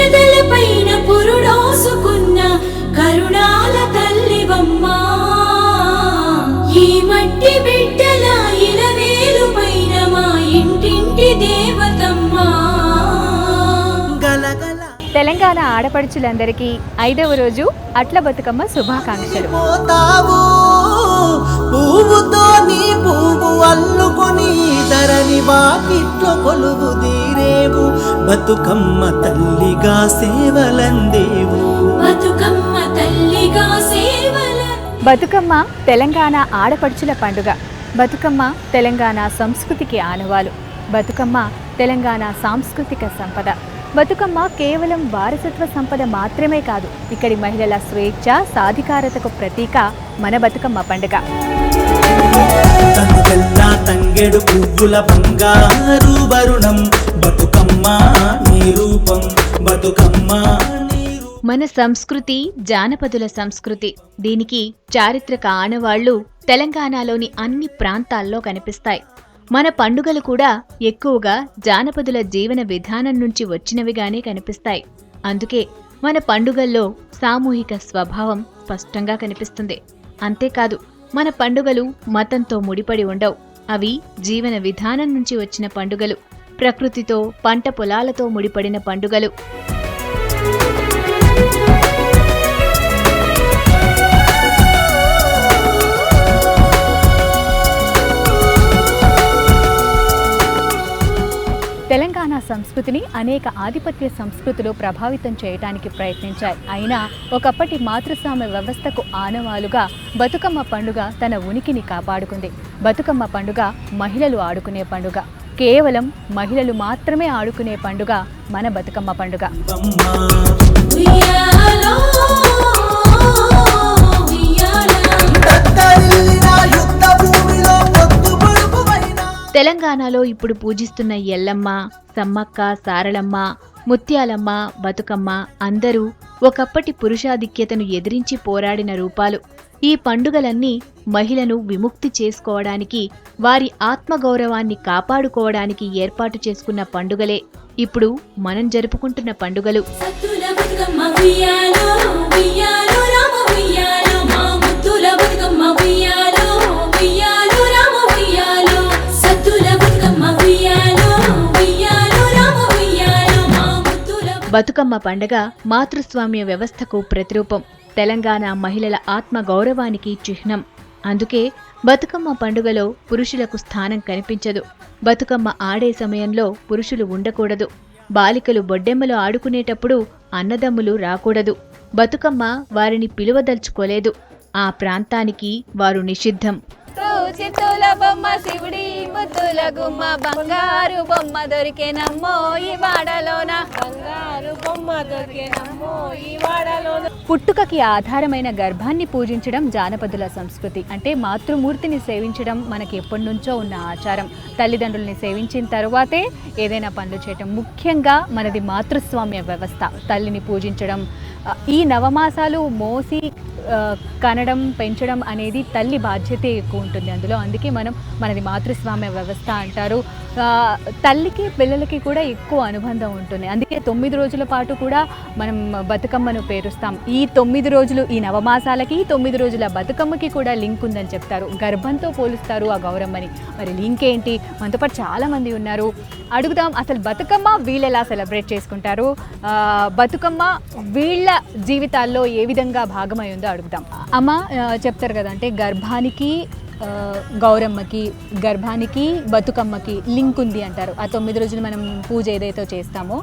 ఎదలపైన పురుడోసుకున్న కరుణాల తల్లివమ్మా, ఈ మట్టి బిడ్డల ఇలవేలు పైన మా ఇంటింటి దేవతమ్మా. తెలంగాణ ఆడపడుచులందరికీ 5వ రోజు అట్ల బతుకమ్మ శుభాకాంక్షలు. పువ్వుతో నీ పువ్వు అల్లుకొని ధరణి వాకిట్లో కొలువు తీరేవు, బతుకమ్మ తల్లిగా సేవలందేవు. బతుకమ్మ తల్లిగా సేవల. బతుకమ్మ తెలంగాణ ఆడపడుచుల పండుగ. బతుకమ్మ తెలంగాణ సంస్కృతికి ఆనవాలు. బతుకమ్మ తెలంగాణ సాంస్కృతిక సంపద. బతుకమ్మ కేవలం వారసత్వ సంపద మాత్రమే కాదు, ఇక్కడి మహిళల స్వేచ్ఛ సాధికారతకు ప్రతీక మన బతుకమ్మ పండుగ. తంగెడు పువ్వుల బంగారు వరుణం, బతుకమ్మ నీ రూపం, బతుకమ్మ. మన సంస్కృతి జానపదుల సంస్కృతి. దీనికి చారిత్రక ఆనవాళ్లు తెలంగాణలోని అన్ని ప్రాంతాల్లో కనిపిస్తాయి. మన పండుగలు కూడా ఎక్కువగా జానపదుల జీవన విధానం నుంచి వచ్చినవిగానే కనిపిస్తాయి. అందుకే మన పండుగల్లో సామూహిక స్వభావం స్పష్టంగా కనిపిస్తుంది. అంతేకాదు, మన పండుగలు మతంతో ముడిపడి ఉండవు. అవి జీవన విధానం నుంచి వచ్చిన పండుగలు, ప్రకృతితో పంట పొలాలతో ముడిపడిన పండుగలు. తెలంగాణ సంస్కృతిని అనేక ఆధిపత్య సంస్కృతులు ప్రభావితం చేయడానికి ప్రయత్నించాయి. అయినా ఒకప్పటి మాతృస్వామ్య వ్యవస్థకు ఆనవాలుగా బతుకమ్మ పండుగ తన ఉనికిని కాపాడుకుంది. బతుకమ్మ పండుగ మహిళలు ఆడుకునే పండుగ. కేవలం మహిళలు మాత్రమే ఆడుకునే పండుగ మన బతుకమ్మ పండుగ. తెలంగాణలో ఇప్పుడు పూజిస్తున్న ఎల్లమ్మ, సమ్మక్క, సారళమ్మ, ముత్యాలమ్మ, బతుకమ్మ అందరూ ఒకప్పటి పురుషాధిక్యతను ఎదిరించి పోరాడిన రూపాలు. ఈ పండుగలన్నీ మహిళను విముక్తి చేసుకోవడానికి, వారి ఆత్మగౌరవాన్ని కాపాడుకోవడానికి ఏర్పాటు చేసుకున్న పండుగలే ఇప్పుడు మనం జరుపుకుంటున్న పండుగలు. బతుకమ్మ పండగ మాతృస్వామ్య వ్యవస్థకు ప్రతిరూపం, తెలంగాణ మహిళల ఆత్మ గౌరవానికి చిహ్నం. అందుకే బతుకమ్మ పండుగలో పురుషులకు స్థానం కనిపించదు. బతుకమ్మ ఆడే సమయంలో పురుషులు ఉండకూడదు. బాలికలు బొడ్డెమ్మలు ఆడుకునేటప్పుడు అన్నదమ్ములు రాకూడదు. బతుకమ్మ వారిని పిలువదలుచుకోలేదు. ఆ ప్రాంతానికి వారు నిషిద్ధం. చిత్తుల బొమ్మ శివుడి ముద్దుల గుమ్మ, బంగారు బొమ్మ దొరికేనమ్మో ఈ వాడలోన, బంగారు బొమ్మ దొరికేనమ్మో ఈ వాడలోన. పుట్టుకకి ఆధారమైన గర్భాన్ని పూజించడం జానపదుల సంస్కృతి. అంటే మాతృమూర్తిని సేవించడం మనకి ఎప్పటి నుంచో ఉన్న ఆచారం. తల్లిదండ్రుల్ని సేవించిన తరువాతే ఏదైనా పనులు చేయటం. ముఖ్యంగా మనది మాతృస్వామ్య వ్యవస్థ. తల్లిని పూజించడం, ఈ నవమాసాలు మోసి కనడం, పెంచడం అనేది తల్లి బాధ్యతే ఎక్కువ ఉంటుంది అందులో. అందుకే మనది మాతృస్వామ్య వ్యవస్థ అంటారు. తల్లికి పిల్లలకి కూడా ఎక్కువ అనుబంధం ఉంటుంది. అందుకే 9 రోజుల పాటు కూడా మనం బతుకమ్మను పేరుస్తాం. ఈ 9 రోజులు, ఈ నవమాసాలకి 9 రోజుల బతుకమ్మకి కూడా లింక్ ఉందని చెప్తారు. గర్భంతో పోలుస్తారు ఆ గౌరమ్మని. మరి లింక్ ఏంటి? మనతో పాటు చాలామంది ఉన్నారు, అడుగుదాం. అసలు బతుకమ్మ వీళ్ళు ఎలా సెలబ్రేట్ చేసుకుంటారు, బతుకమ్మ వీళ్ళ జీవితాల్లో ఏ విధంగా భాగమై ఉందో అడుగుదాం. అమ్మ చెప్తారు కదా, అంటే గర్భానికి గౌరమ్మకి, గర్భానికి బతుకమ్మకి లింక్ ఉంది అంటారు. ఆ 9 రోజులు మనం పూజ ఏదైతే చేస్తామో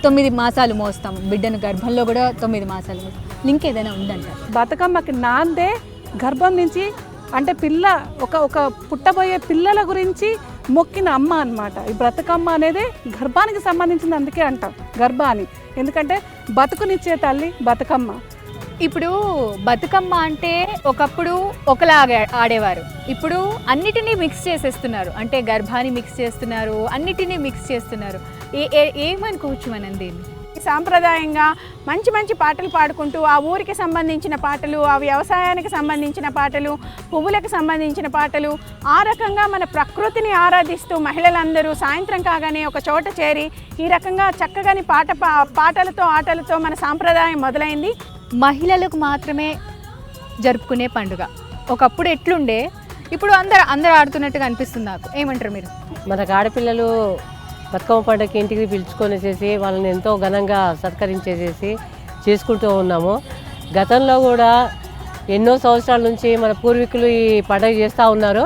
9 మాసాలు మోస్తాము. బిడ్డను గర్భంలో కూడా 9 మాసాలు లింక్ ఏదైనా ఉందంటారు. బతుకమ్మకి నాందే గర్భం నుంచి, అంటే పిల్ల ఒక పుట్టబోయే పిల్లల గురించి మొక్కిన అమ్మ అన్నమాట. ఈ బతుకమ్మ అనేది గర్భానికి సంబంధించింది, అందుకే అంటాం గర్భాన్ని. ఎందుకంటే బతుకునిచ్చే తల్లి బతుకమ్మ. ఇప్పుడు బతుకమ్మ అంటే ఒకప్పుడు ఒకలాగా ఆడేవారు, ఇప్పుడు అన్నిటినీ మిక్స్ చేసేస్తున్నారు. అంటే గర్భాన్ని మిక్స్ చేస్తున్నారు, అన్నిటినీ మిక్స్ చేస్తున్నారు. ఏమనుకోవచ్చు మనం దీన్ని? సాంప్రదాయంగా మంచి మంచి పాటలు పాడుకుంటూ ఆ ఊరికి సంబంధించిన పాటలు, ఆ వ్యవసాయానికి సంబంధించిన పాటలు, పువ్వులకు సంబంధించిన పాటలు, ఆ రకంగా మన ప్రకృతిని ఆరాధిస్తూ మహిళలందరూ సాయంత్రం కాగానే ఒక చోట చేరి ఈ రకంగా చక్కగాని పాటలతో ఆటలతో మన సాంప్రదాయం మొదలైంది. మహిళలకు మాత్రమే జరుపుకునే పండుగ ఒకప్పుడు ఎట్లుండే, ఇప్పుడు అందరూ ఆడుతున్నట్టుగా అనిపిస్తుంది నాకు. ఏమంటారు మీరు? మనకు ఆడపిల్లలు బతుకమ్మ పండుగకి ఇంటికి పిలుచుకొనేసేసి వాళ్ళని ఎంతో ఘనంగా సత్కరించేసేసి చేసుకుంటూ ఉన్నాము. గతంలో కూడా ఎన్నో సంవత్సరాల నుంచి మన పూర్వీకులు ఈ పండుగ చేస్తూ ఉన్నారు.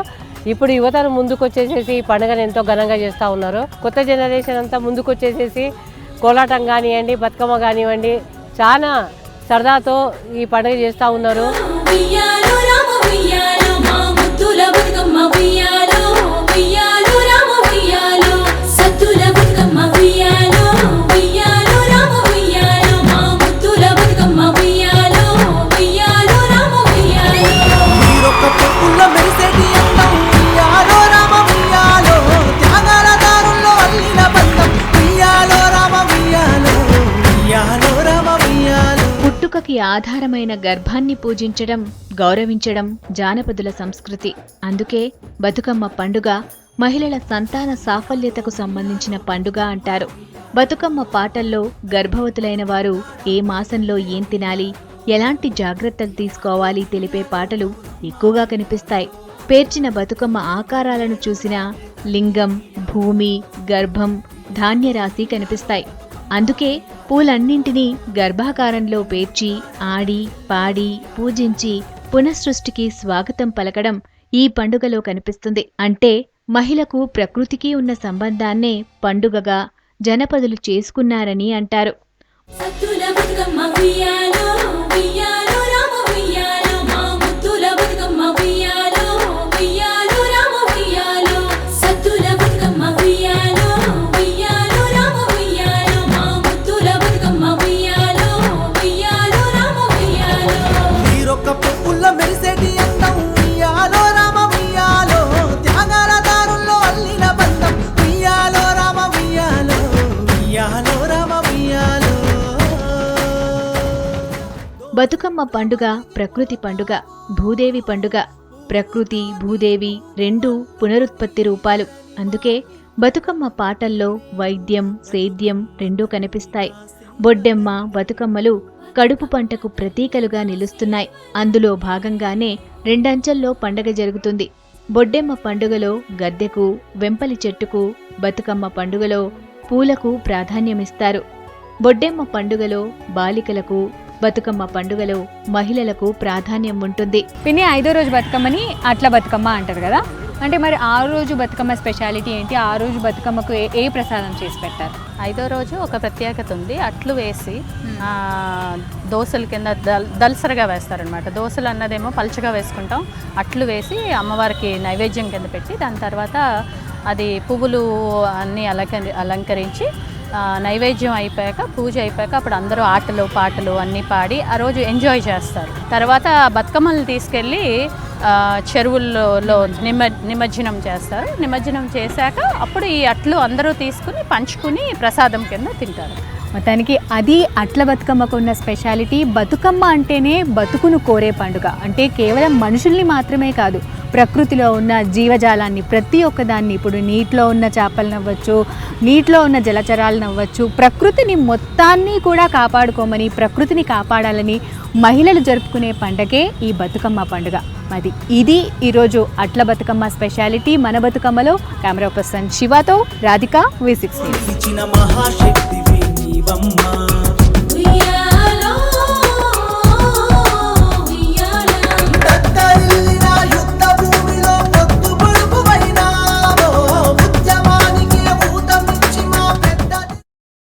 ఇప్పుడు యువతరం ముందుకు వచ్చేసేసి ఈ పండుగను ఎంతో ఘనంగా చేస్తూ ఉన్నారు. కొత్త జనరేషన్ అంతా ముందుకు వచ్చేసేసి కోలాటం కానివ్వండి, బతుకమ్మ కానివ్వండి, చాలా సరదాతో ఈ పండుగ చేస్తూ ఉన్నారు. ఉయ్యాలో రామ ఉయ్యాలో మా ముద్దుల బతుకమ్మ ఉయ్యాలో, ఉయ్యాలో రామ ఉయ్యాలో సద్దుల బతుకమ్మ ఉయ్యాలో, ఉయ్యాలో రామ ఉయ్యాలో మా ముద్దుల బతుకమ్మ ఉయ్యాలో, ఉయ్యాలో రామ ఉయ్యాలో. మీరొక్క పొక్కుల మెరిసేటి అందం ఉయ్యాలో రామ ఉయ్యాలో, త్యాగాల దారుల్లో అల్లిన బంధం ఉయ్యాలో రామ ఉయ్యాలో, ఉయ్యాలో రామ ఉయ్యాలో. పుట్టుకకి ఆధారమైన గర్భాన్ని పూజించడం, గౌరవించడం జానపదుల సంస్కృతి. అందుకే బతుకమ్మ పండుగ మహిళల సంతాన సాఫల్యతకు సంబంధించిన పండుగ అంటారు. బతుకమ్మ పాటల్లో గర్భవతులైన వారు ఏ మాసంలో ఏం తినాలి, ఎలాంటి జాగ్రత్తలు తీసుకోవాలి తెలిపే పాటలు ఎక్కువగా కనిపిస్తాయి. పేర్చిన బతుకమ్మ ఆకారాలను చూసినా లింగం, భూమి, గర్భం, ధాన్యరాశి కనిపిస్తాయి. అందుకే పూలన్నింటినీ గర్భాకారంలో పేర్చి ఆడి పాడి పూజించి పునఃసృష్టికి స్వాగతం పలకడం ఈ పండుగలో కనిపిస్తుంది. అంటే మహిళకు ప్రకృతికి ఉన్న సంబంధాన్నే పండుగగా జనపదులు చేసుకున్నారని అంటారు. సద్దుల బతుకమ్మ ఉయ్యాలో, ఉయ్యాలో రామ ఉయ్యాలో మా ముద్దుల బతుకమ్మ ఉయ్యాలో, ఉయ్యాలో రామ ఉయ్యాలో సద్దుల బతుకమ్మ ఉయ్యాలో, ఉయ్యాలో రామ ఉయ్యాలో మా ముద్దుల బతుకమ్మ ఉయ్యాలో, ఉయ్యాలో రామ ఉయ్యాలో. మీరొక్క పొక్కుల మెరిసేటి అందం ఉయ్యాలో రామ ఉయ్యాలో, త్యాగాల దారుల్లో అల్లిన బంధం ఉయ్యాలో రామ ఉయ్యాలో, ఉయ్యాలో రామ ఉయ్యాలో. బతుకమ్మ పండుగ ప్రకృతి పండుగ, భూదేవి పండుగ. ప్రకృతి, భూదేవి రెండూ పునరుత్పత్తి రూపాలు. అందుకే బతుకమ్మ పాటల్లో వైద్యం, సేద్యం రెండూ కనిపిస్తాయి. బొడ్డెమ్మ, బతుకమ్మలు కడుపు పంటకు ప్రతీకలుగా నిలుస్తున్నాయి. అందులో భాగంగానే రెండంచెల్లో పండగ జరుగుతుంది. బొడ్డెమ్మ పండుగలో గద్దెకు, వెంపలి చెట్టుకు, బతుకమ్మ పండుగలో పూలకు ప్రాధాన్యమిస్తారు. బొడ్డెమ్మ పండుగలో బాలికలకు, బతుకమ్మ పండుగలో మహిళలకు ప్రాధాన్యం ఉంటుంది. పిన్ని, 5వ రోజు బతుకమ్మని అట్ల బతుకమ్మ అంటారు కదా, అంటే మరి ఆ రోజు బతుకమ్మ స్పెషాలిటీ ఏంటి? ఆ రోజు బతుకమ్మకు ఏ ప్రసాదం చేసి పెట్టారు? 5వ రోజు ఒక ప్రత్యేకత ఉంది. అట్లు వేసి దోశల కింద దల్సరగా వేస్తారనమాట. దోశలు అన్నదేమో పలుచగా వేసుకుంటాం, అట్లు వేసి అమ్మవారికి నైవేద్యం కింద పెట్టి దాని తర్వాత అది పువ్వులు అన్నీ అలంకరించి నైవేద్యం అయిపోయాక, పూజ అయిపోయాక అప్పుడు అందరూ ఆటలు పాటలు అన్నీ పాడి ఆ రోజు ఎంజాయ్ చేస్తారు. తర్వాత బతుకమ్మల్ని తీసుకెళ్ళి చెరువుల్లో నిమజ్జనం చేస్తారు. నిమజ్జనం చేశాక అప్పుడు ఈ అట్లు అందరూ తీసుకుని పంచుకుని ప్రసాదం కింద తింటారు. మొత్తానికి అది అట్ల బతుకమ్మకు ఉన్న స్పెషాలిటీ. బతుకమ్మ అంటేనే బతుకును కోరే పండుగ. అంటే కేవలం మనుషుల్ని మాత్రమే కాదు, ప్రకృతిలో ఉన్న జీవజాలాన్ని ప్రతి ఒక్కదాన్ని, ఇప్పుడు నీటిలో ఉన్న చేపలు నవ్వచ్చు, నీటిలో ఉన్న జలచరాలు నవ్వచ్చు, ప్రకృతిని మొత్తాన్ని కూడా కాపాడుకోమని, ప్రకృతిని కాపాడాలని మహిళలు జరుపుకునే పండగే ఈ బతుకమ్మ పండుగ. మరి ఇది ఈరోజు అట్ల బతుకమ్మ స్పెషాలిటీ. మన బతుకమ్మలో కెమెరా పర్సన్ శివతో రాధిక, V6 న్యూస్. మహాశక్తివి నీవమ్మ.